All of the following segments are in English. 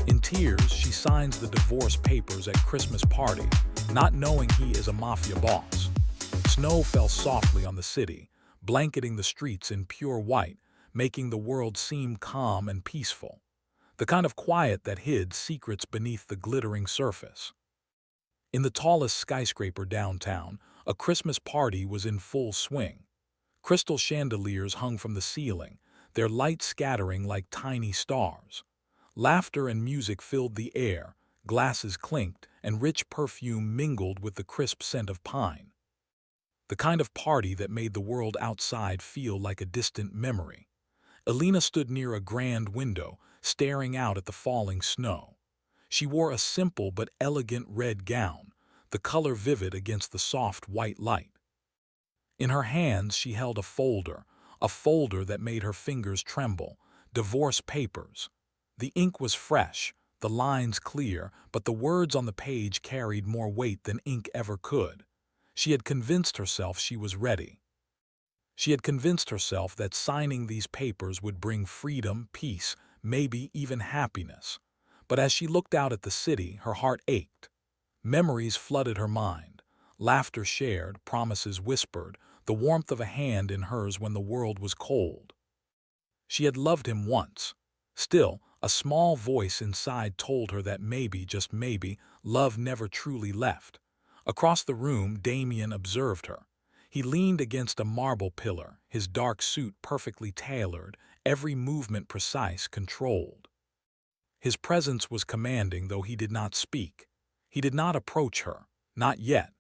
In tears, she signs the divorce papers at Christmas party, not knowing he is a mafia boss. Snow fell softly on the city, blanketing the streets in pure white, making the world seem calm and peaceful. The kind of quiet that hid secrets beneath the glittering surface. In the tallest skyscraper downtown, a Christmas party was in full swing. Crystal chandeliers hung from the ceiling, their light scattering like tiny stars. Laughter and music filled the air, glasses clinked, and rich perfume mingled with the crisp scent of pine. The kind of party that made the world outside feel like a distant memory. Elena stood near a grand window, staring out at the falling snow. She wore a simple but elegant red gown, the color vivid against the soft white light. In her hands she held a folder that made her fingers tremble, divorce papers. The ink was fresh, the lines clear, but the words on the page carried more weight than ink ever could. She had convinced herself she was ready. She had convinced herself that signing these papers would bring freedom, peace, maybe even happiness. But as she looked out at the city, her heart ached. Memories flooded her mind. Laughter shared, promises whispered, the warmth of a hand in hers when the world was cold. She had loved him once. Still, a small voice inside told her that maybe, just maybe, love never truly left. Across the room, Damien observed her. He leaned against a marble pillar, his dark suit perfectly tailored, every movement precise, controlled. His presence was commanding, though he did not speak. He did not approach her, not yet.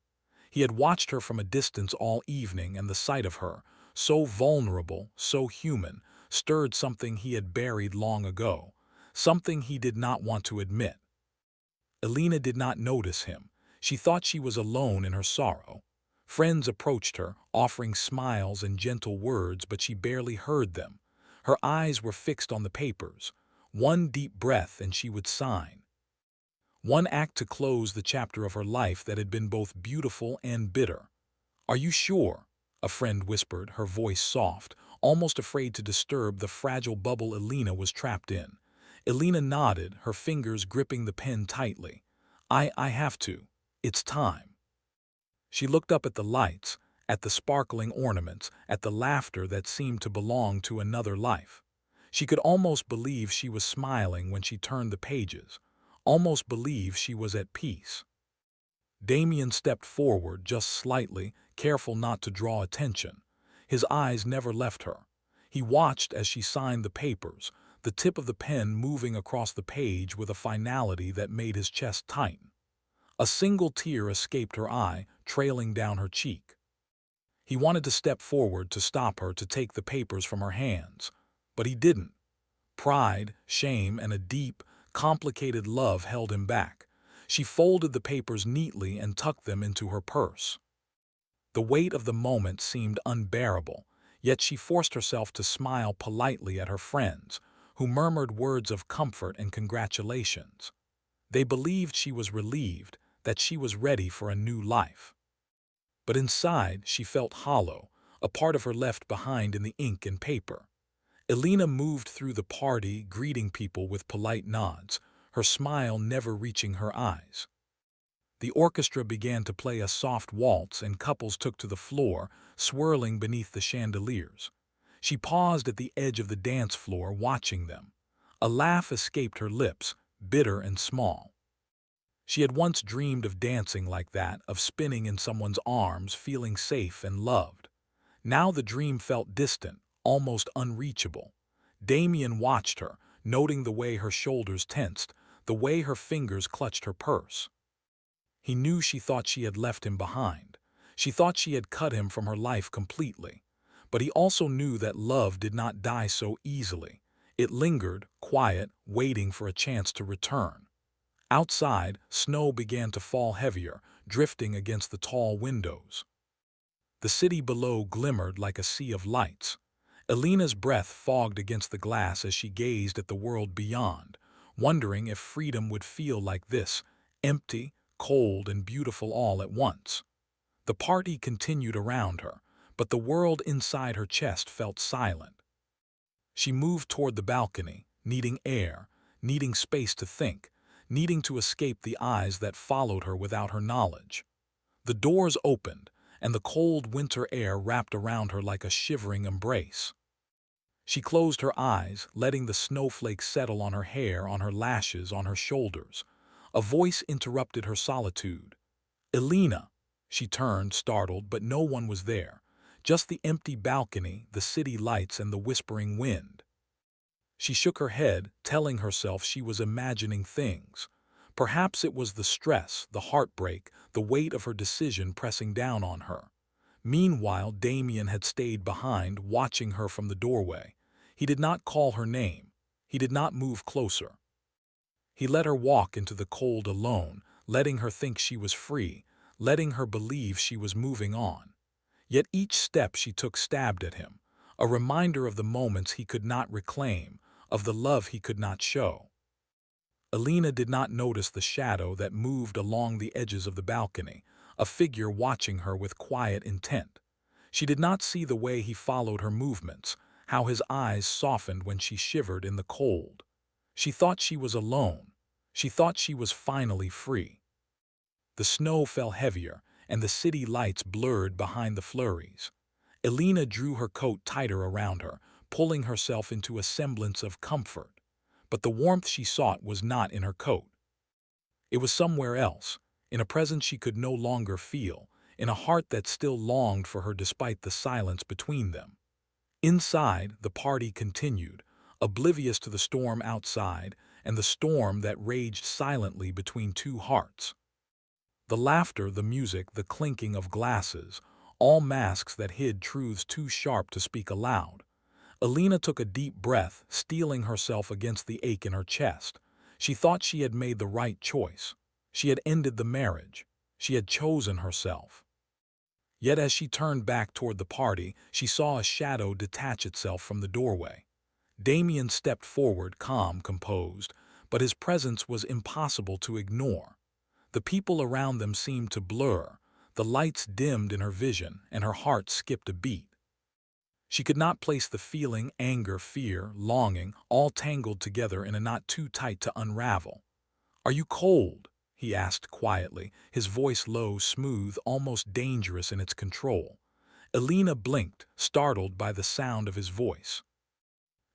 He had watched her from a distance all evening, and the sight of her, so vulnerable, so human, stirred something he had buried long ago, something he did not want to admit. Elena did not notice him. She thought she was alone in her sorrow. Friends approached her, offering smiles and gentle words, but she barely heard them. Her eyes were fixed on the papers. One deep breath and she would sign. One act to close the chapter of her life that had been both beautiful and bitter. "Are you sure?" a friend whispered, her voice soft, almost afraid to disturb the fragile bubble Elena was trapped in. Elena nodded, her fingers gripping the pen tightly. I have to. It's time." She looked up at the lights, at the sparkling ornaments, at the laughter that seemed to belong to another life. She could almost believe she was smiling when she turned the pages, almost believe she was at peace. Damien stepped forward just slightly, careful not to draw attention. His eyes never left her. He watched as she signed the papers, the tip of the pen moving across the page with a finality that made his chest tighten. A single tear escaped her eye, trailing down her cheek. He wanted to step forward to stop her, to take the papers from her hands, but he didn't. Pride, shame, and a deep, complicated love held him back. She folded the papers neatly and tucked them into her purse. The weight of the moment seemed unbearable, yet she forced herself to smile politely at her friends, who murmured words of comfort and congratulations. They believed she was relieved, that she was ready for a new life. But inside, she felt hollow, a part of her left behind in the ink and paper. Elena moved through the party, greeting people with polite nods, her smile never reaching her eyes. The orchestra began to play a soft waltz, and couples took to the floor, swirling beneath the chandeliers. She paused at the edge of the dance floor, watching them. A laugh escaped her lips, bitter and small. She had once dreamed of dancing like that, of spinning in someone's arms, feeling safe and loved. Now the dream felt distant, almost unreachable. Damien watched her, noting the way her shoulders tensed, the way her fingers clutched her purse. He knew she thought she had left him behind. She thought she had cut him from her life completely. But he also knew that love did not die so easily. It lingered, quiet, waiting for a chance to return. Outside, snow began to fall heavier, drifting against the tall windows. The city below glimmered like a sea of lights. Elena's breath fogged against the glass as she gazed at the world beyond, wondering if freedom would feel like this, empty, cold, and beautiful all at once. The party continued around her, but the world inside her chest felt silent. She moved toward the balcony, needing air, needing space to think, needing to escape the eyes that followed her without her knowledge. The doors opened, and the cold winter air wrapped around her like a shivering embrace. She closed her eyes, letting the snowflakes settle on her hair, on her lashes, on her shoulders. A voice interrupted her solitude. "Elena!" She turned, startled, but no one was there. Just the empty balcony, the city lights, and the whispering wind. She shook her head, telling herself she was imagining things. Perhaps it was the stress, the heartbreak, the weight of her decision pressing down on her. Meanwhile, Damien had stayed behind, watching her from the doorway. He did not call her name. He did not move closer. He let her walk into the cold alone, letting her think she was free, letting her believe she was moving on. Yet each step she took stabbed at him, a reminder of the moments he could not reclaim, of the love he could not show. Elena did not notice the shadow that moved along the edges of the balcony, a figure watching her with quiet intent. She did not see the way he followed her movements, how his eyes softened when she shivered in the cold. She thought she was alone. She thought she was finally free. The snow fell heavier, and the city lights blurred behind the flurries. Elena drew her coat tighter around her, pulling herself into a semblance of comfort. But the warmth she sought was not in her coat. It was somewhere else, in a presence she could no longer feel, in a heart that still longed for her despite the silence between them. Inside, the party continued, oblivious to the storm outside and the storm that raged silently between two hearts. The laughter, the music, the clinking of glasses, all masks that hid truths too sharp to speak aloud. Elena took a deep breath, steeling herself against the ache in her chest. She thought she had made the right choice. She had ended the marriage. She had chosen herself. Yet as she turned back toward the party, she saw a shadow detach itself from the doorway. Damien stepped forward, calm, composed, but his presence was impossible to ignore. The people around them seemed to blur. The lights dimmed in her vision, and her heart skipped a beat. She could not place the feeling, anger, fear, longing, all tangled together in a knot too tight to unravel. "Are you cold?" he asked quietly, his voice low, smooth, almost dangerous in its control. Elena blinked, startled by the sound of his voice.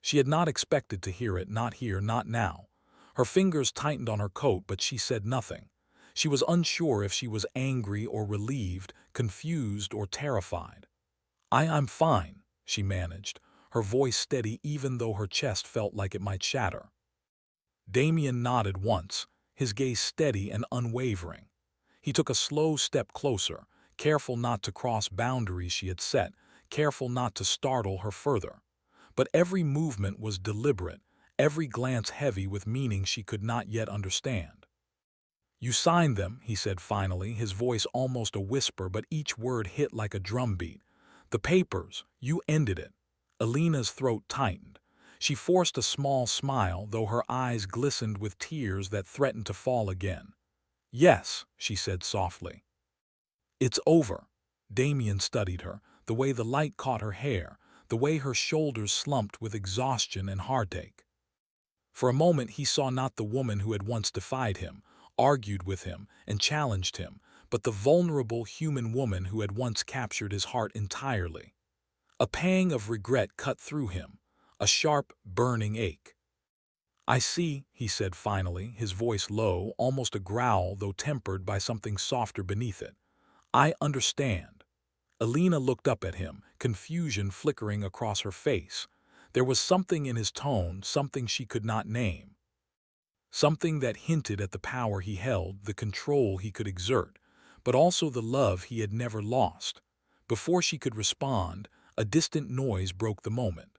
She had not expected to hear it, not here, not now. Her fingers tightened on her coat, but she said nothing. She was unsure if she was angry or relieved, confused or terrified. I'm fine," she managed, her voice steady even though her chest felt like it might shatter. Damien nodded once, his gaze steady and unwavering. He took a slow step closer, careful not to cross boundaries she had set, careful not to startle her further. But every movement was deliberate, every glance heavy with meaning she could not yet understand. "You signed them," he said finally, his voice almost a whisper, but each word hit like a drumbeat. "The papers, you ended it." Elena's throat tightened. She forced a small smile, though her eyes glistened with tears that threatened to fall again. "Yes," she said softly. "It's over." Damien studied her, the way the light caught her hair, the way her shoulders slumped with exhaustion and heartache. For a moment he saw not the woman who had once defied him, argued with him, and challenged him, but the vulnerable human woman who had once captured his heart entirely. A pang of regret cut through him, a sharp, burning ache. "I see," he said finally, his voice low, almost a growl though tempered by something softer beneath it. "I understand." Elena looked up at him, confusion flickering across her face. There was something in his tone, something she could not name. Something that hinted at the power he held, the control he could exert, but also the love he had never lost. Before she could respond, a distant noise broke the moment.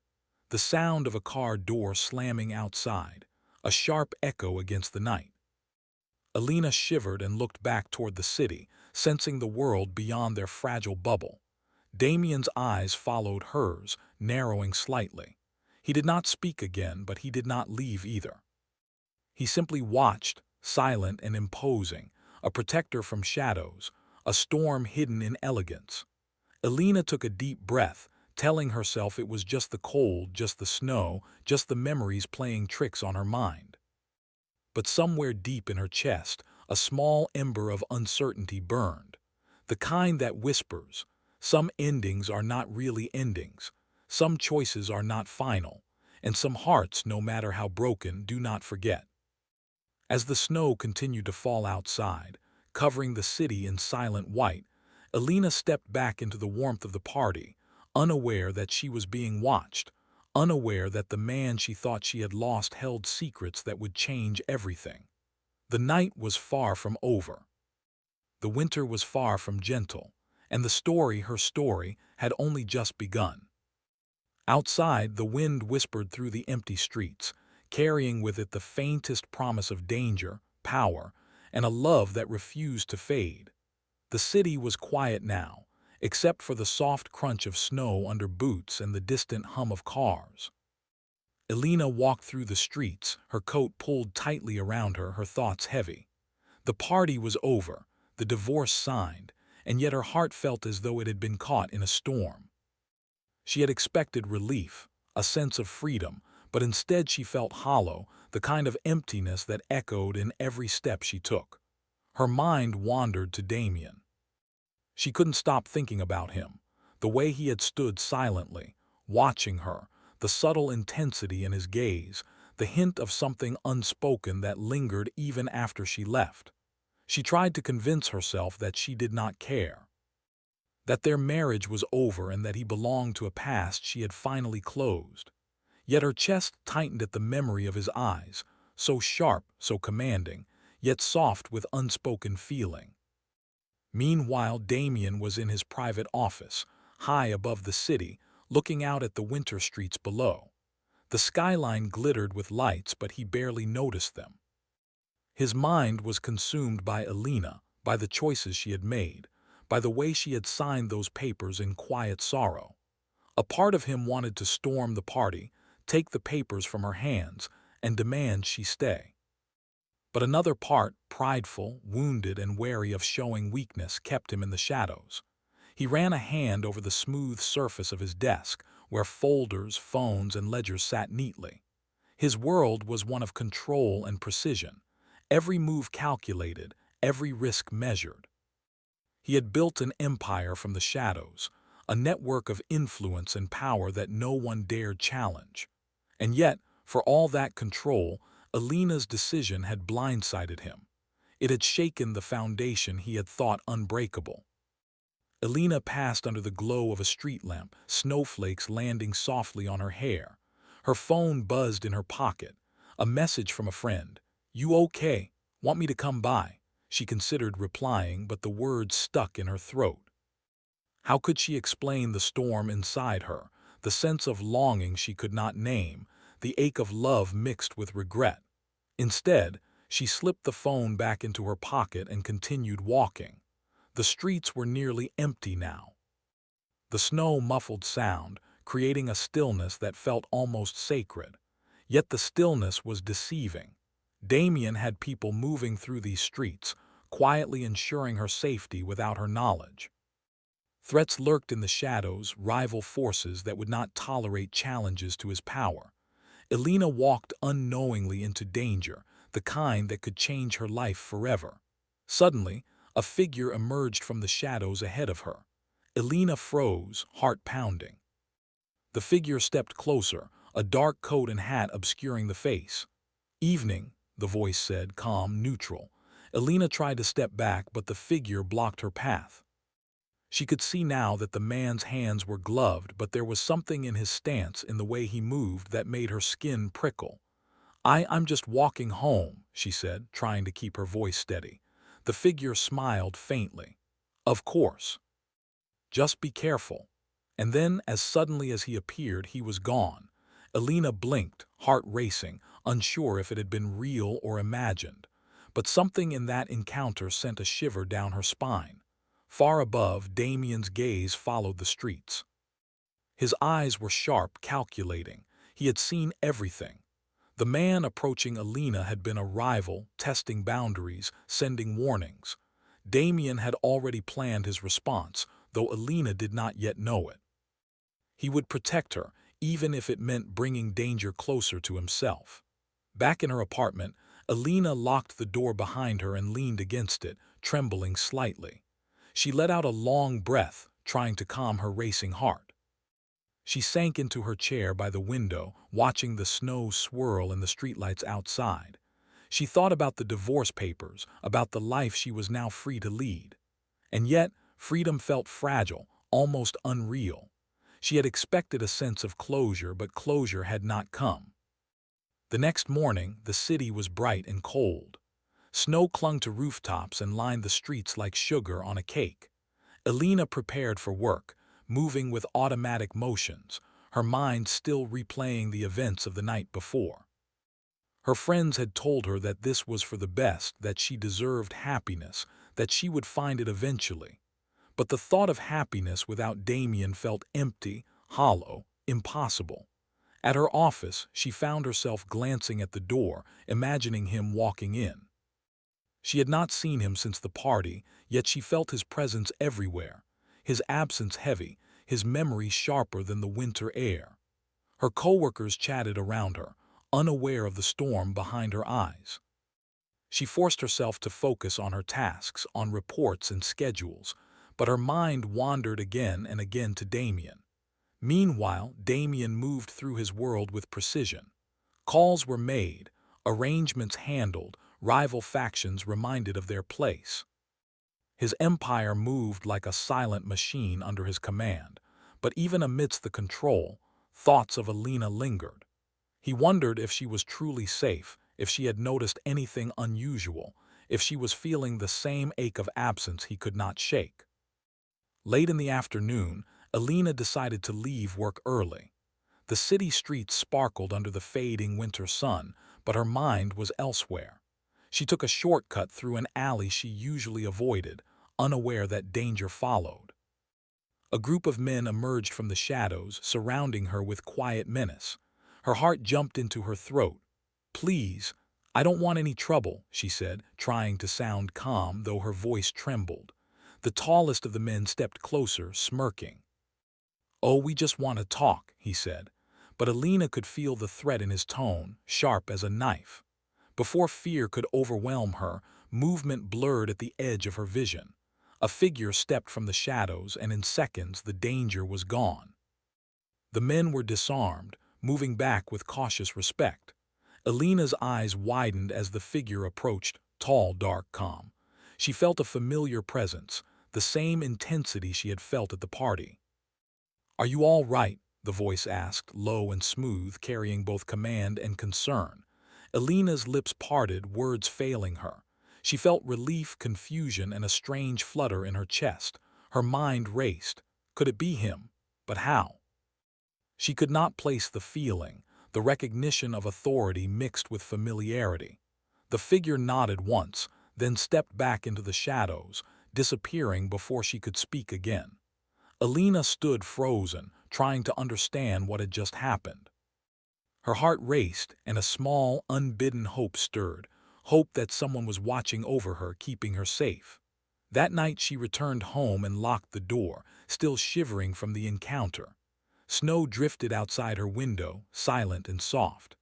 The sound of a car door slamming outside, a sharp echo against the night. Elena shivered and looked back toward the city, sensing the world beyond their fragile bubble. Damien's eyes followed hers, narrowing slightly. He did not speak again, but he did not leave either. He simply watched, silent and imposing, a protector from shadows, a storm hidden in elegance. Elena took a deep breath, telling herself it was just the cold, just the snow, just the memories playing tricks on her mind. But somewhere deep in her chest, a small ember of uncertainty burned. The kind that whispers, some endings are not really endings, some choices are not final, and some hearts, no matter how broken, do not forget. As the snow continued to fall outside, covering the city in silent white, Alina stepped back into the warmth of the party, unaware that she was being watched, unaware that the man she thought she had lost held secrets that would change everything. The night was far from over. The winter was far from gentle, and the story, her story, had only just begun. Outside, the wind whispered through the empty streets, carrying with it the faintest promise of danger, power, and a love that refused to fade. The city was quiet now, except for the soft crunch of snow under boots and the distant hum of cars. Elena walked through the streets, her coat pulled tightly around her, her thoughts heavy. The party was over, the divorce signed, and yet her heart felt as though it had been caught in a storm. She had expected relief, a sense of freedom, but instead she felt hollow, the kind of emptiness that echoed in every step she took. Her mind wandered to Damien. She couldn't stop thinking about him, the way he had stood silently, watching her, the subtle intensity in his gaze, the hint of something unspoken that lingered even after she left. She tried to convince herself that she did not care, that their marriage was over and that he belonged to a past she had finally closed. Yet her chest tightened at the memory of his eyes, so sharp, so commanding, yet soft with unspoken feeling. Meanwhile, Damien was in his private office, high above the city, looking out at the winter streets below. The skyline glittered with lights, but he barely noticed them. His mind was consumed by Alina, by the choices she had made, by the way she had signed those papers in quiet sorrow. A part of him wanted to storm the party, take the papers from her hands, and demand she stay. But another part, prideful, wounded, and wary of showing weakness, kept him in the shadows. He ran a hand over the smooth surface of his desk, where folders, phones, and ledgers sat neatly. His world was one of control and precision, every move calculated, every risk measured. He had built an empire from the shadows, a network of influence and power that no one dared challenge. And yet, for all that control, Alina's decision had blindsided him. It had shaken the foundation he had thought unbreakable. Alina passed under the glow of a street lamp, snowflakes landing softly on her hair. Her phone buzzed in her pocket. A message from a friend. "You okay? Want me to come by?" She considered replying, but the words stuck in her throat. How could she explain the storm inside her, the sense of longing she could not name, the ache of love mixed with regret? Instead, she slipped the phone back into her pocket and continued walking. The streets were nearly empty now. The snow muffled sound, creating a stillness that felt almost sacred. Yet the stillness was deceiving. Damien had people moving through these streets, quietly ensuring her safety without her knowledge. Threats lurked in the shadows, rival forces that would not tolerate challenges to his power. Elena walked unknowingly into danger, the kind that could change her life forever. Suddenly, a figure emerged from the shadows ahead of her. Elena froze, heart pounding. The figure stepped closer, a dark coat and hat obscuring the face. "Evening," the voice said, calm, neutral. Elena tried to step back, but the figure blocked her path. She could see now that the man's hands were gloved, but there was something in his stance, in the way he moved, that made her skin prickle. I'm just walking home," she said, trying to keep her voice steady. The figure smiled faintly. "Of course. Just be careful." And then, as suddenly as he appeared, he was gone. Elena blinked, heart racing, unsure if it had been real or imagined. But something in that encounter sent a shiver down her spine. Far above, Damien's gaze followed the streets. His eyes were sharp, calculating. He had seen everything. The man approaching Elena had been a rival, testing boundaries, sending warnings. Damien had already planned his response, though Elena did not yet know it. He would protect her, even if it meant bringing danger closer to himself. Back in her apartment, Alina locked the door behind her and leaned against it, trembling slightly. She let out a long breath, trying to calm her racing heart. She sank into her chair by the window, watching the snow swirl in the streetlights outside. She thought about the divorce papers, about the life she was now free to lead. And yet, freedom felt fragile, almost unreal. She had expected a sense of closure, but closure had not come. The next morning, the city was bright and cold. Snow clung to rooftops and lined the streets like sugar on a cake. Alina prepared for work, moving with automatic motions, her mind still replaying the events of the night before. Her friends had told her that this was for the best, that she deserved happiness, that she would find it eventually. But the thought of happiness without Damien felt empty, hollow, impossible. At her office, she found herself glancing at the door, imagining him walking in. She had not seen him since the party, yet she felt his presence everywhere, his absence heavy, his memory sharper than the winter air. Her coworkers chatted around her, unaware of the storm behind her eyes. She forced herself to focus on her tasks, on reports and schedules, but her mind wandered again and again to Damien. Meanwhile, Damien moved through his world with precision. Calls were made, arrangements handled, rival factions reminded of their place. His empire moved like a silent machine under his command, but even amidst the control, thoughts of Alina lingered. He wondered if she was truly safe, if she had noticed anything unusual, if she was feeling the same ache of absence he could not shake. Late in the afternoon, Alina decided to leave work early. The city streets sparkled under the fading winter sun, but her mind was elsewhere. She took a shortcut through an alley she usually avoided, unaware that danger followed. A group of men emerged from the shadows, surrounding her with quiet menace. Her heart jumped into her throat. "Please, I don't want any trouble," she said, trying to sound calm, though her voice trembled. The tallest of the men stepped closer, smirking. "Oh, we just want to talk," he said. But Alina could feel the threat in his tone, sharp as a knife. Before fear could overwhelm her, movement blurred at the edge of her vision. A figure stepped from the shadows, and in seconds the danger was gone. The men were disarmed, moving back with cautious respect. Alina's eyes widened as the figure approached, tall, dark, calm. She felt a familiar presence, the same intensity she had felt at the party. "Are you all right?" the voice asked, low and smooth, carrying both command and concern. Alina's lips parted, words failing her. She felt relief, confusion, and a strange flutter in her chest. Her mind raced. Could it be him? But how? She could not place the feeling, the recognition of authority mixed with familiarity. The figure nodded once, then stepped back into the shadows, disappearing before she could speak again. Alina stood frozen, trying to understand what had just happened. Her heart raced, and a small, unbidden hope stirred, hope that someone was watching over her, keeping her safe. That night she returned home and locked the door, still shivering from the encounter. Snow drifted outside her window, silent and soft.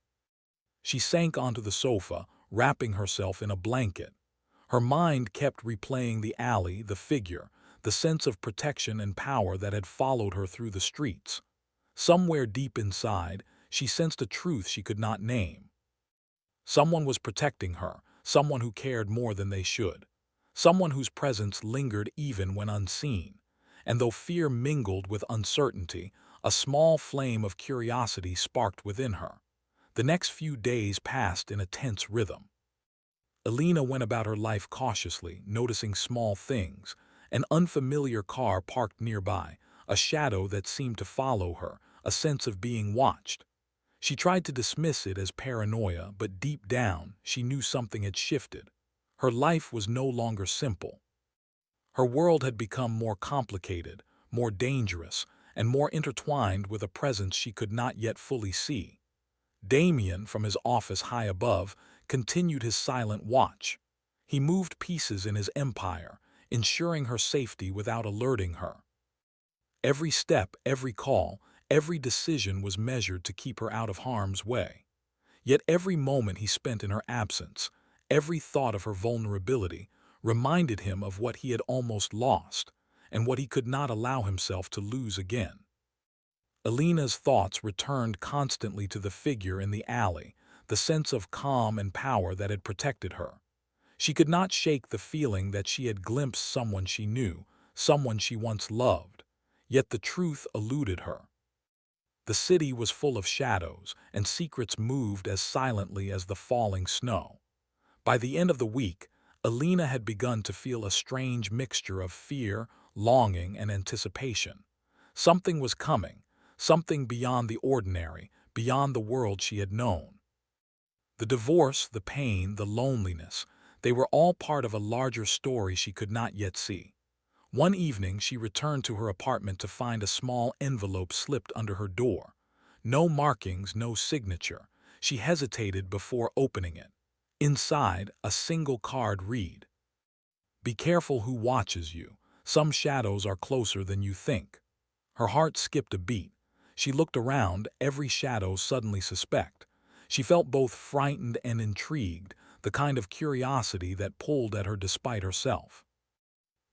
She sank onto the sofa, wrapping herself in a blanket. Her mind kept replaying the alley, the figure, the sense of protection and power that had followed her through the streets. Somewhere deep inside, she sensed a truth she could not name. Someone was protecting her, someone who cared more than they should, someone whose presence lingered even when unseen. And though fear mingled with uncertainty, a small flame of curiosity sparked within her. The next few days passed in a tense rhythm. Alina went about her life cautiously, noticing small things: an unfamiliar car parked nearby, a shadow that seemed to follow her, a sense of being watched. She tried to dismiss it as paranoia, but deep down, she knew something had shifted. Her life was no longer simple. Her world had become more complicated, more dangerous, and more intertwined with a presence she could not yet fully see. Damien, from his office high above, continued his silent watch. He moved pieces in his empire, ensuring her safety without alerting her. Every step, every call, every decision was measured to keep her out of harm's way. Yet every moment he spent in her absence, Every thought of her vulnerability reminded him of what he had almost lost and what he could not allow himself to lose again. Alina's thoughts returned constantly to the figure in the alley, the sense of calm and power that had protected her. She could not shake the feeling that she had glimpsed someone she knew, someone she once loved. Yet the truth eluded her. The city was full of shadows, and secrets moved as silently as the falling snow. By the end of the week, Alina had begun to feel a strange mixture of fear, longing, and anticipation. Something was coming, something beyond the ordinary, beyond the world she had known. The divorce, the pain, the loneliness, they were all part of a larger story she could not yet see. One evening, she returned to her apartment to find a small envelope slipped under her door. No markings, no signature. She hesitated before opening it. Inside, a single card read, "Be careful who watches you. Some shadows are closer than you think." Her heart skipped a beat. She looked around, every shadow suddenly suspect. She felt both frightened and intrigued, the kind of curiosity that pulled at her despite herself.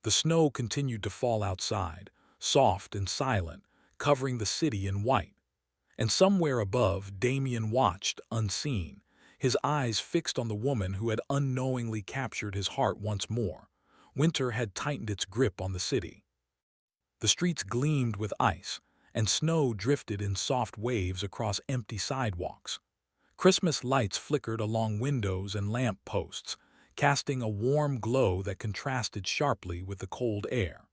The snow continued to fall outside, soft and silent, covering the city in white. And somewhere above, Damien watched, unseen, his eyes fixed on the woman who had unknowingly captured his heart once more. Winter had tightened its grip on the city. The streets gleamed with ice, and snow drifted in soft waves across empty sidewalks. Christmas lights flickered along windows and lamp posts, casting a warm glow that contrasted sharply with the cold air.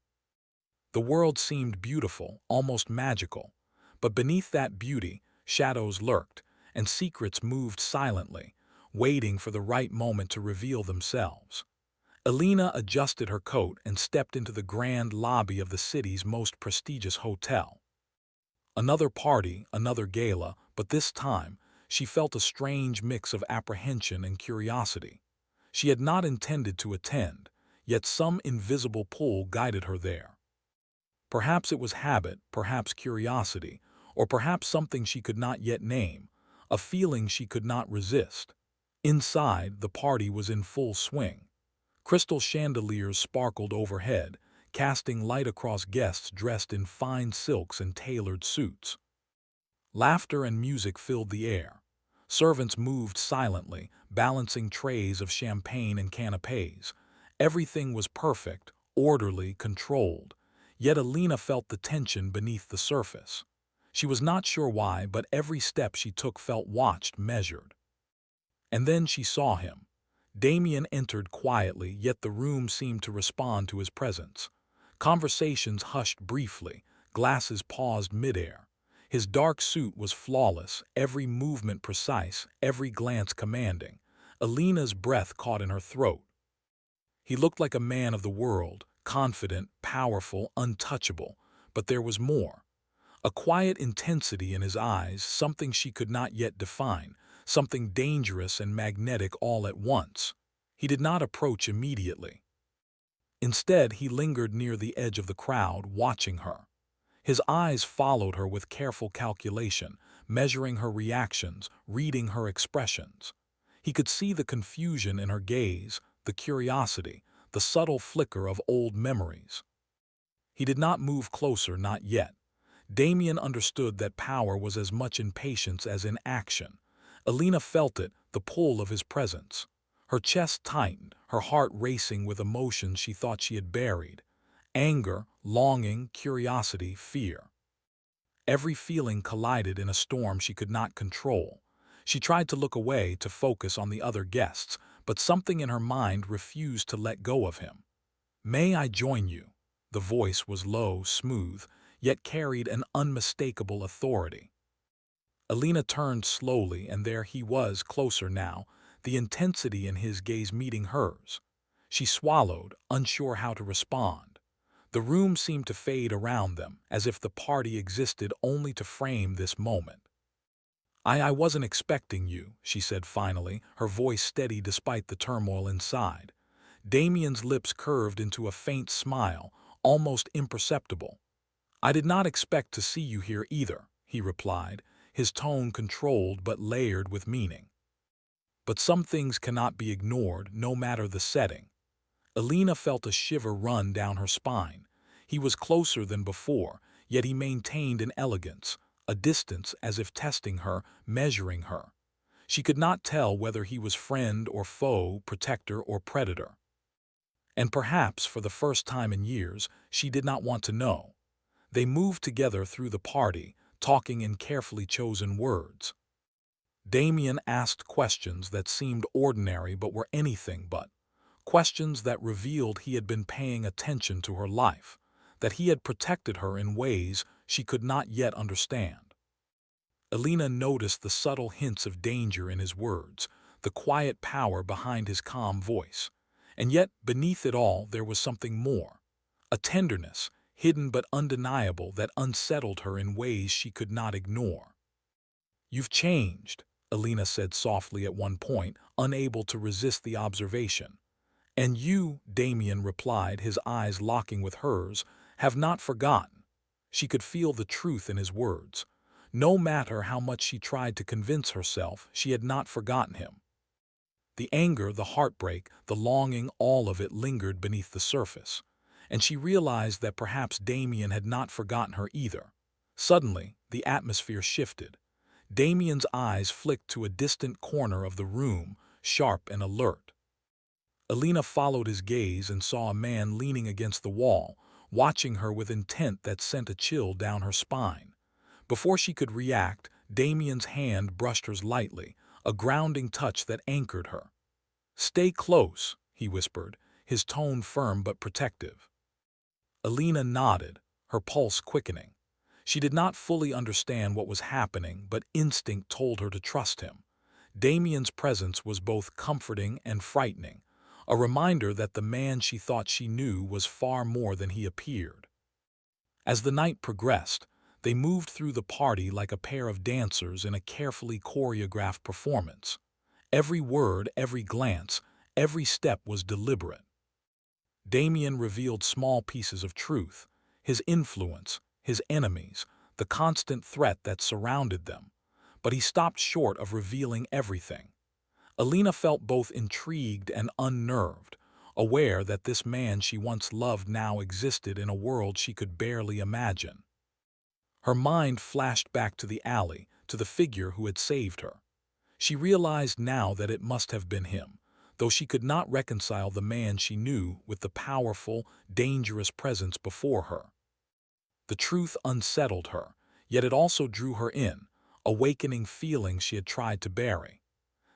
The world seemed beautiful, almost magical, but beneath that beauty, shadows lurked, and secrets moved silently, waiting for the right moment to reveal themselves. Alina adjusted her coat and stepped into the grand lobby of the city's most prestigious hotel. Another party, another gala, but this time, she felt a strange mix of apprehension and curiosity. She had not intended to attend, yet some invisible pull guided her there. Perhaps it was habit, perhaps curiosity, or perhaps something she could not yet name, a feeling she could not resist. Inside, the party was in full swing. Crystal chandeliers sparkled overhead, casting light across guests dressed in fine silks and tailored suits. Laughter and music filled the air. Servants moved silently, balancing trays of champagne and canapes. Everything was perfect, orderly, controlled. Yet Alina felt the tension beneath the surface. She was not sure why, but every step she took felt watched, measured. And then she saw him. Damien entered quietly, yet the room seemed to respond to his presence. Conversations hushed briefly, glasses paused midair. His dark suit was flawless, every movement precise, every glance commanding. Alina's breath caught in her throat. He looked like a man of the world, confident, powerful, untouchable. But there was more. A quiet intensity in his eyes, something she could not yet define, something dangerous and magnetic all at once. He did not approach immediately. Instead, he lingered near the edge of the crowd, watching her. His eyes followed her with careful calculation, measuring her reactions, reading her expressions. He could see the confusion in her gaze, the curiosity, the subtle flicker of old memories. He did not move closer, not yet. Damien understood that power was as much in patience as in action. Alina felt it, the pull of his presence. Her chest tightened, her heart racing with emotions she thought she had buried. Anger, longing, curiosity, fear. Every feeling collided in a storm she could not control. She tried to look away, to focus on the other guests, but something in her mind refused to let go of him. "May I join you?" The voice was low, smooth, yet carried an unmistakable authority. Alina turned slowly, and there he was, closer now, the intensity in his gaze meeting hers. She swallowed, unsure how to respond. The room seemed to fade around them, as if the party existed only to frame this moment. I wasn't expecting you," she said finally, her voice steady despite the turmoil inside. Damien's lips curved into a faint smile, almost imperceptible. "I did not expect to see you here either," he replied, his tone controlled but layered with meaning. But some things cannot be ignored, no matter the setting. Alina felt a shiver run down her spine. He was closer than before, yet he maintained an elegance, a distance as if testing her, measuring her. She could not tell whether he was friend or foe, protector or predator. And perhaps for the first time in years, she did not want to know. They moved together through the party, talking in carefully chosen words. Damien asked questions that seemed ordinary but were anything but. Questions that revealed he had been paying attention to her life, that he had protected her in ways she could not yet understand. Alina noticed the subtle hints of danger in his words, the quiet power behind his calm voice. And yet, beneath it all, there was something more. A tenderness, hidden but undeniable, that unsettled her in ways she could not ignore. "You've changed," Alina said softly at one point, unable to resist the observation. "And you," Damien replied, his eyes locking with hers, "have not forgotten." She could feel the truth in his words. No matter how much she tried to convince herself, she had not forgotten him. The anger, the heartbreak, the longing, all of it lingered beneath the surface. And she realized that perhaps Damien had not forgotten her either. Suddenly, the atmosphere shifted. Damien's eyes flicked to a distant corner of the room, sharp and alert. Alina followed his gaze and saw a man leaning against the wall, watching her with intent that sent a chill down her spine. Before she could react, Damien's hand brushed hers lightly, a grounding touch that anchored her. "Stay close," he whispered, his tone firm but protective. Alina nodded, her pulse quickening. She did not fully understand what was happening, but instinct told her to trust him. Damien's presence was both comforting and frightening, a reminder that the man she thought she knew was far more than he appeared. As the night progressed, they moved through the party like a pair of dancers in a carefully choreographed performance. Every word, every glance, every step was deliberate. Damien revealed small pieces of truth, his influence, his enemies, the constant threat that surrounded them, but he stopped short of revealing everything. Alina felt both intrigued and unnerved, aware that this man she once loved now existed in a world she could barely imagine. Her mind flashed back to the alley, to the figure who had saved her. She realized now that it must have been him, though she could not reconcile the man she knew with the powerful, dangerous presence before her. The truth unsettled her, yet it also drew her in, awakening feelings she had tried to bury.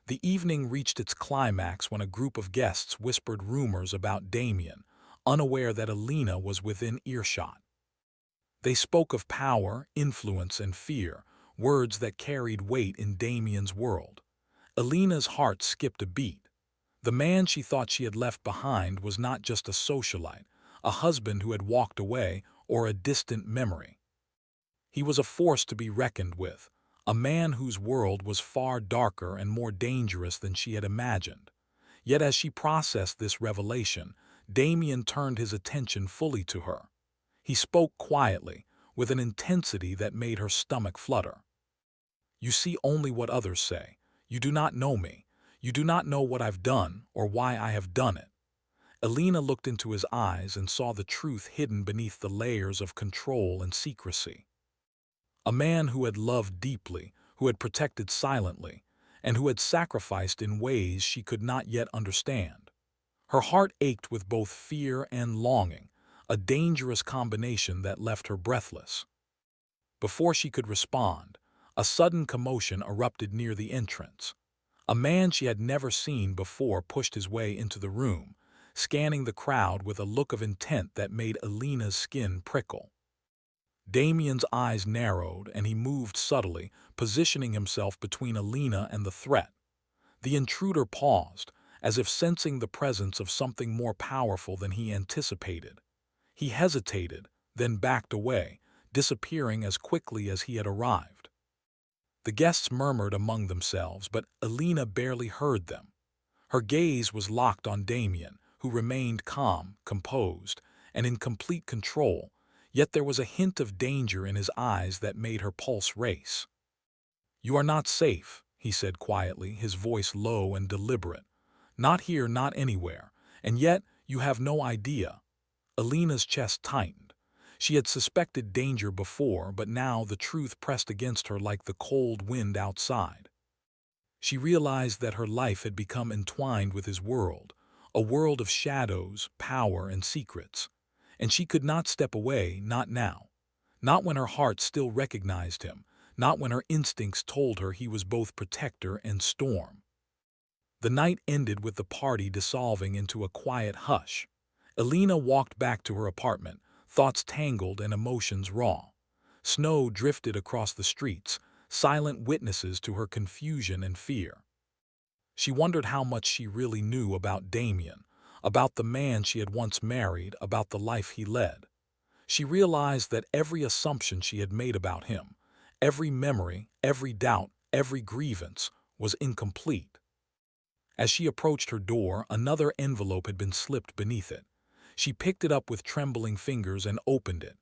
The evening reached its climax when a group of guests whispered rumors about Damien, unaware that Alina was within earshot. They spoke of power, influence, and fear, words that carried weight in Damien's world. Alina's heart skipped a beat. The man she thought she had left behind was not just a socialite, a husband who had walked away, or a distant memory. He was a force to be reckoned with, a man whose world was far darker and more dangerous than she had imagined. Yet as she processed this revelation, Damien turned his attention fully to her. He spoke quietly, with an intensity that made her stomach flutter. "You see only what others say. You do not know me. You do not know what I've done or why I have done it." Alina looked into his eyes and saw the truth hidden beneath the layers of control and secrecy. A man who had loved deeply, who had protected silently, and who had sacrificed in ways she could not yet understand. Her heart ached with both fear and longing, a dangerous combination that left her breathless. Before she could respond, a sudden commotion erupted near the entrance. A man she had never seen before pushed his way into the room, scanning the crowd with a look of intent that made Alina's skin prickle. Damien's eyes narrowed, and he moved subtly, positioning himself between Alina and the threat. The intruder paused, as if sensing the presence of something more powerful than he anticipated. He hesitated, then backed away, disappearing as quickly as he had arrived. The guests murmured among themselves, but Alina barely heard them. Her gaze was locked on Damien, who remained calm, composed, and in complete control, yet there was a hint of danger in his eyes that made her pulse race. "You are not safe," he said quietly, his voice low and deliberate. "Not here, not anywhere. And yet, you have no idea." Alina's chest tightened. She had suspected danger before, but now the truth pressed against her like the cold wind outside. She realized that her life had become entwined with his world, a world of shadows, power, and secrets. And she could not step away, not now. Not when her heart still recognized him, not when her instincts told her he was both protector and storm. The night ended with the party dissolving into a quiet hush. Alina walked back to her apartment, thoughts tangled and emotions raw. Snow drifted across the streets, silent witnesses to her confusion and fear. She wondered how much she really knew about Damien, about the man she had once married, about the life he led. She realized that every assumption she had made about him, every memory, every doubt, every grievance, was incomplete. As she approached her door, another envelope had been slipped beneath it. She picked it up with trembling fingers and opened it.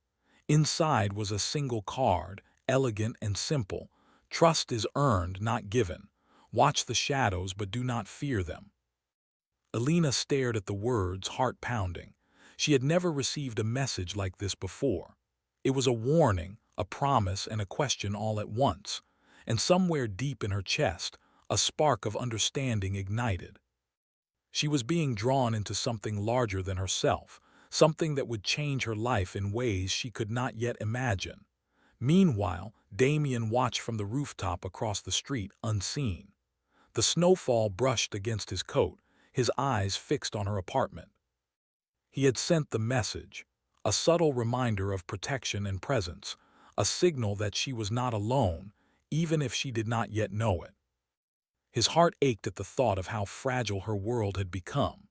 Inside was a single card, elegant and simple. "Trust is earned, not given. Watch the shadows, but do not fear them." Alina stared at the words, heart pounding. She had never received a message like this before. It was a warning, a promise, and a question all at once. And somewhere deep in her chest, a spark of understanding ignited. She was being drawn into something larger than herself, something that would change her life in ways she could not yet imagine. Meanwhile, Damien watched from the rooftop across the street, unseen. The snowfall brushed against his coat, his eyes fixed on her apartment. He had sent the message, a subtle reminder of protection and presence, a signal that she was not alone, even if she did not yet know it. His heart ached at the thought of how fragile her world had become,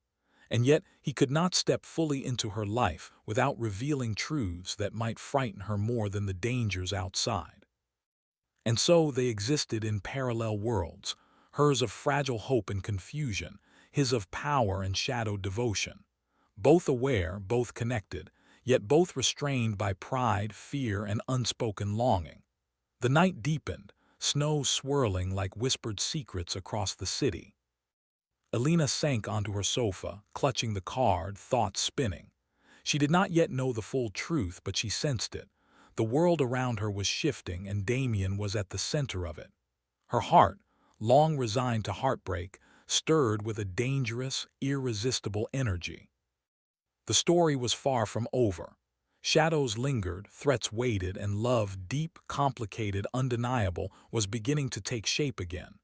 and yet he could not step fully into her life without revealing truths that might frighten her more than the dangers outside. And so they existed in parallel worlds, hers of fragile hope and confusion, his of power and shadowed devotion. Both aware, both connected, yet both restrained by pride, fear, and unspoken longing. The night deepened, snow swirling like whispered secrets across the city. Alina sank onto her sofa, clutching the card, thoughts spinning. She did not yet know the full truth, but she sensed it. The world around her was shifting, and Damien was at the center of it. Her heart, long resigned to heartbreak, stirred with a dangerous, irresistible energy. The story was far from over. Shadows lingered, threats waited, and love, deep, complicated, undeniable, was beginning to take shape again.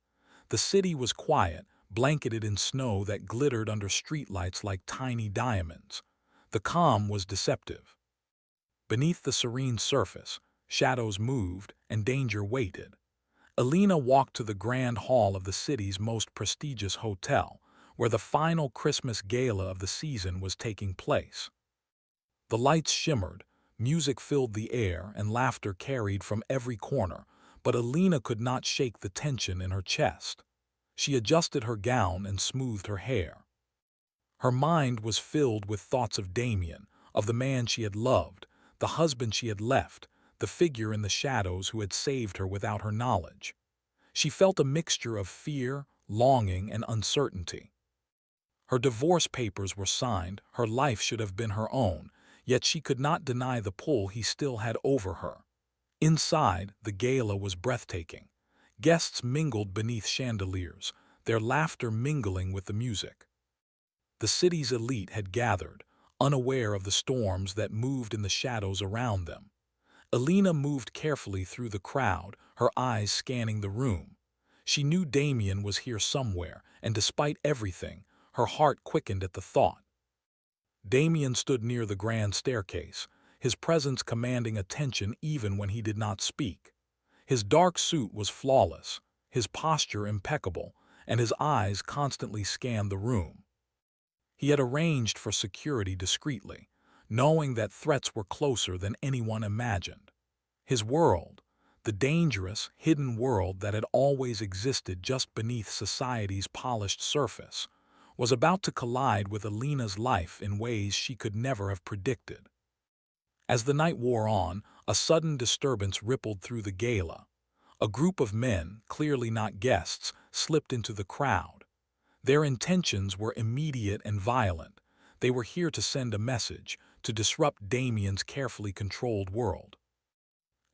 The city was quiet, blanketed in snow that glittered under streetlights like tiny diamonds. The calm was deceptive. Beneath the serene surface, shadows moved, and danger waited. Alina walked to the grand hall of the city's most prestigious hotel, where the final Christmas gala of the season was taking place. The lights shimmered, music filled the air, and laughter carried from every corner, but Alina could not shake the tension in her chest. She adjusted her gown and smoothed her hair. Her mind was filled with thoughts of Damien, of the man she had loved, the husband she had left, the figure in the shadows who had saved her without her knowledge. She felt a mixture of fear, longing, and uncertainty. Her divorce papers were signed, her life should have been her own, yet she could not deny the pull he still had over her. Inside, the gala was breathtaking. Guests mingled beneath chandeliers, their laughter mingling with the music. The city's elite had gathered, unaware of the storms that moved in the shadows around them. Alina moved carefully through the crowd, her eyes scanning the room. She knew Damien was here somewhere, and despite everything, her heart quickened at the thought. Damien stood near the grand staircase, his presence commanding attention even when he did not speak. His dark suit was flawless, his posture impeccable, and his eyes constantly scanned the room. He had arranged for security discreetly, knowing that threats were closer than anyone imagined. His world, the dangerous, hidden world that had always existed just beneath society's polished surface, was about to collide with Alina's life in ways she could never have predicted. As the night wore on, a sudden disturbance rippled through the gala. A group of men, clearly not guests, slipped into the crowd. Their intentions were immediate and violent. They were here to send a message, to disrupt Damien's carefully controlled world.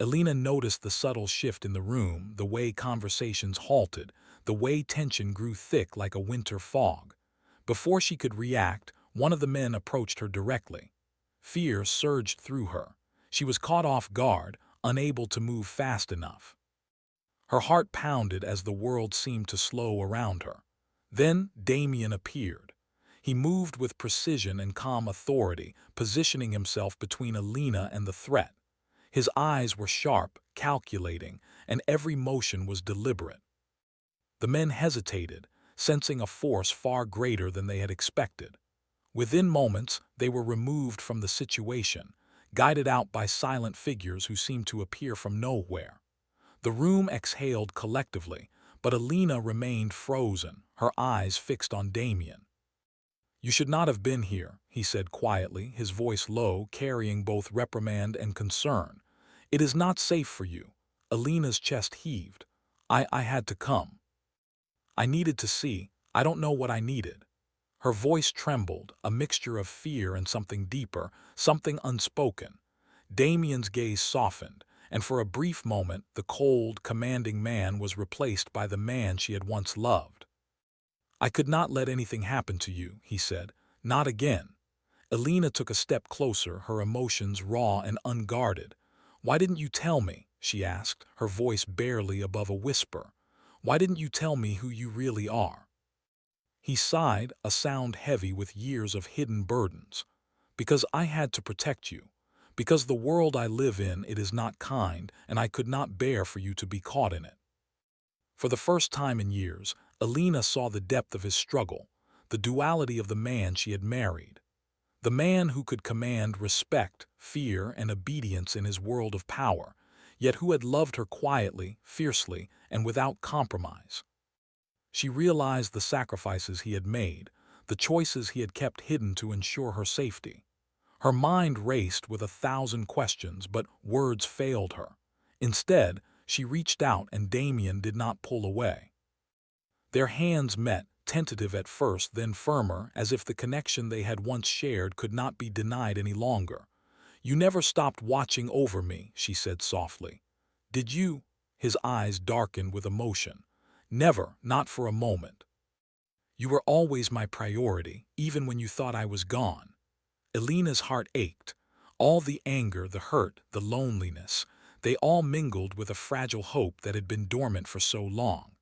Elena noticed the subtle shift in the room, the way conversations halted, the way tension grew thick like a winter fog. Before she could react, one of the men approached her directly. Fear surged through her. She was caught off guard, unable to move fast enough. Her heart pounded as the world seemed to slow around her. Then Damien appeared. He moved with precision and calm authority, positioning himself between Elena and the threat. His eyes were sharp, calculating, and every motion was deliberate. The men hesitated, sensing a force far greater than they had expected. Within moments, they were removed from the situation, guided out by silent figures who seemed to appear from nowhere. The room exhaled collectively, but Elena remained frozen, her eyes fixed on Damien. "You should not have been here," he said quietly, his voice low, carrying both reprimand and concern. "It is not safe for you." Elena's chest heaved. I had to come. I needed to see. I don't know what I needed." Her voice trembled, a mixture of fear and something deeper, something unspoken. Damien's gaze softened, and for a brief moment the cold, commanding man was replaced by the man she had once loved. "I could not let anything happen to you," he said. "Not again." Elena took a step closer, her emotions raw and unguarded. "Why didn't you tell me?" she asked, her voice barely above a whisper. "Why didn't you tell me who you really are?" He sighed, a sound heavy with years of hidden burdens. "Because I had to protect you. Because the world I live in, it is not kind, and I could not bear for you to be caught in it." For the first time in years, Elena saw the depth of his struggle, the duality of the man she had married. The man who could command respect, fear, and obedience in his world of power, yet who had loved her quietly, fiercely, and without compromise. She realized the sacrifices he had made, the choices he had kept hidden to ensure her safety. Her mind raced with 1,000 questions, but words failed her. Instead, she reached out and Damien did not pull away. Their hands met, tentative at first, then firmer, as if the connection they had once shared could not be denied any longer. "You never stopped watching over me," she said softly. "Did you?" His eyes darkened with emotion. "Never, not for a moment. You were always my priority, even when you thought I was gone." Elena's heart ached. All the anger, the hurt, the loneliness, they all mingled with a fragile hope that had been dormant for so long.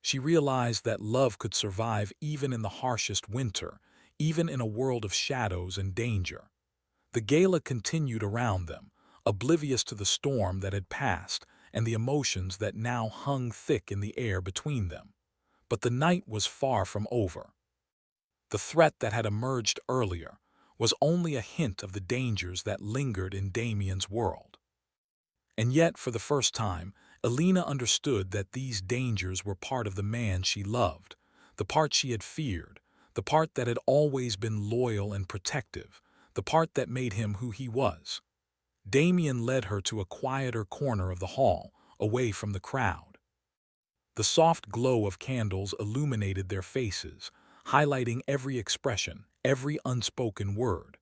She realized that love could survive even in the harshest winter, even in a world of shadows and danger. The gala continued around them, oblivious to the storm that had passed and the emotions that now hung thick in the air between them. But the night was far from over. The threat that had emerged earlier was only a hint of the dangers that lingered in Damien's world. And yet, for the first time, Elena understood that these dangers were part of the man she loved, the part she had feared, the part that had always been loyal and protective, the part that made him who he was. Damien led her to a quieter corner of the hall, away from the crowd. The soft glow of candles illuminated their faces, highlighting every expression, every unspoken word.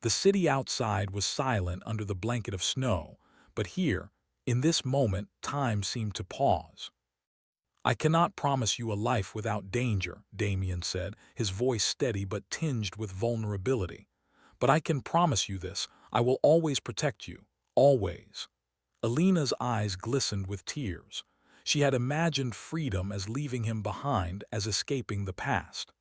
The city outside was silent under the blanket of snow, but here, in this moment, time seemed to pause. "I cannot promise you a life without danger," Damien said, his voice steady but tinged with vulnerability. "But I can promise you this: I will always protect you, always." Elena's eyes glistened with tears. She had imagined freedom as leaving him behind, as escaping the past.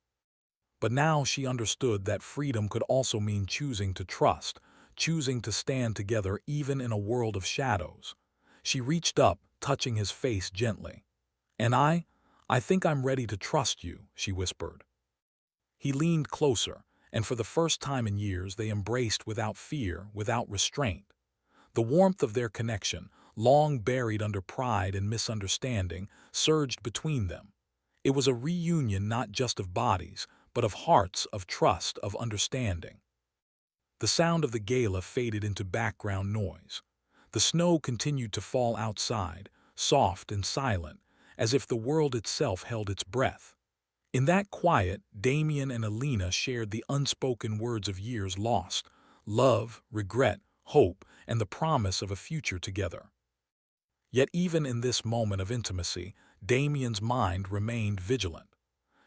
But now she understood that freedom could also mean choosing to trust, choosing to stand together even in a world of shadows. She reached up, touching his face gently. "And I think I'm ready to trust you," she whispered. He leaned closer, and for the first time in years they embraced without fear, without restraint. The warmth of their connection, long buried under pride and misunderstanding, surged between them. It was a reunion not just of bodies, but of hearts, of trust, of understanding. The sound of the gala faded into background noise. The snow continued to fall outside, soft and silent, as if the world itself held its breath. In that quiet, Damien and Alina shared the unspoken words of years lost: love, regret, hope, and the promise of a future together. Yet even in this moment of intimacy, Damien's mind remained vigilant.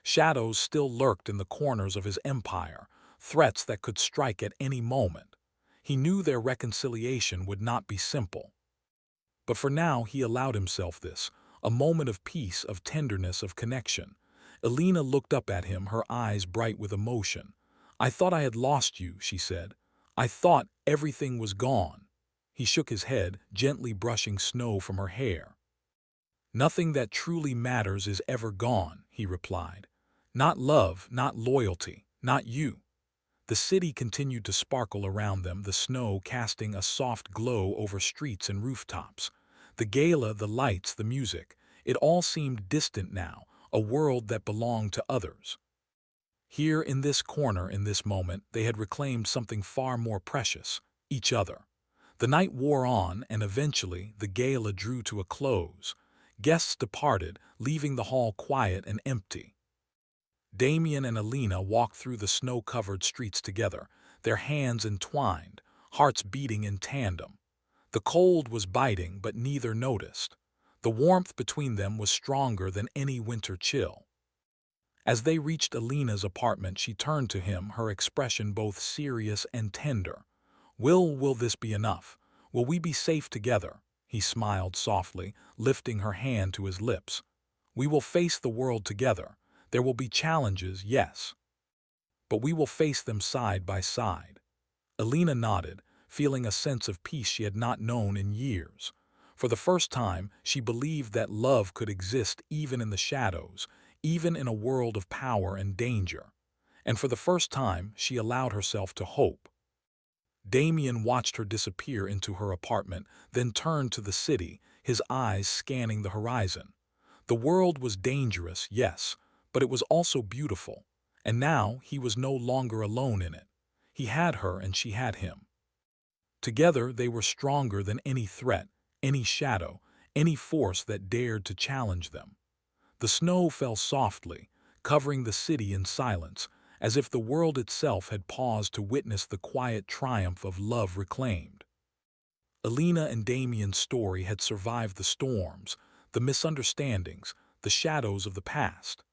Shadows still lurked in the corners of his empire, threats that could strike at any moment. He knew their reconciliation would not be simple. But for now he allowed himself this, a moment of peace, of tenderness, of connection. Alina looked up at him, her eyes bright with emotion. "I thought I had lost you," she said. "I thought everything was gone." He shook his head, gently brushing snow from her hair. "Nothing that truly matters is ever gone," he replied. "Not love, not loyalty, not you." The city continued to sparkle around them, the snow casting a soft glow over streets and rooftops. The gala, the lights, the music, it all seemed distant now, a world that belonged to others. Here in this corner, in this moment, they had reclaimed something far more precious: each other. The night wore on, and eventually the gala drew to a close. Guests departed, leaving the hall quiet and empty. Damien and Alina walked through the snow-covered streets together, their hands entwined, hearts beating in tandem. The cold was biting, but neither noticed. The warmth between them was stronger than any winter chill. As they reached Alina's apartment, she turned to him, her expression both serious and tender. Will this be enough? Will we be safe together?" He smiled softly, lifting her hand to his lips. "We will face the world together. There will be challenges, yes, but we will face them side by side." Alina nodded, feeling a sense of peace she had not known in years. For the first time, she believed that love could exist even in the shadows, even in a world of power and danger. And for the first time, she allowed herself to hope. Damien watched her disappear into her apartment, then turned to the city, his eyes scanning the horizon. The world was dangerous, yes, but it was also beautiful. And now he was no longer alone in it. He had her and she had him. Together they were stronger than any threat, any shadow, any force that dared to challenge them. The snow fell softly, covering the city in silence, as if the world itself had paused to witness the quiet triumph of love reclaimed. Alina and Damien's story had survived the storms, the misunderstandings, the shadows of the past.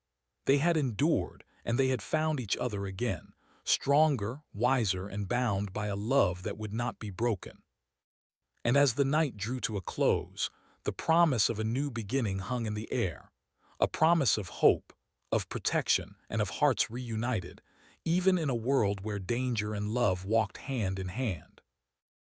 They had endured, and they had found each other again, stronger, wiser, and bound by a love that would not be broken. And as the night drew to a close, the promise of a new beginning hung in the air, a promise of hope, of protection, and of hearts reunited, even in a world where danger and love walked hand in hand.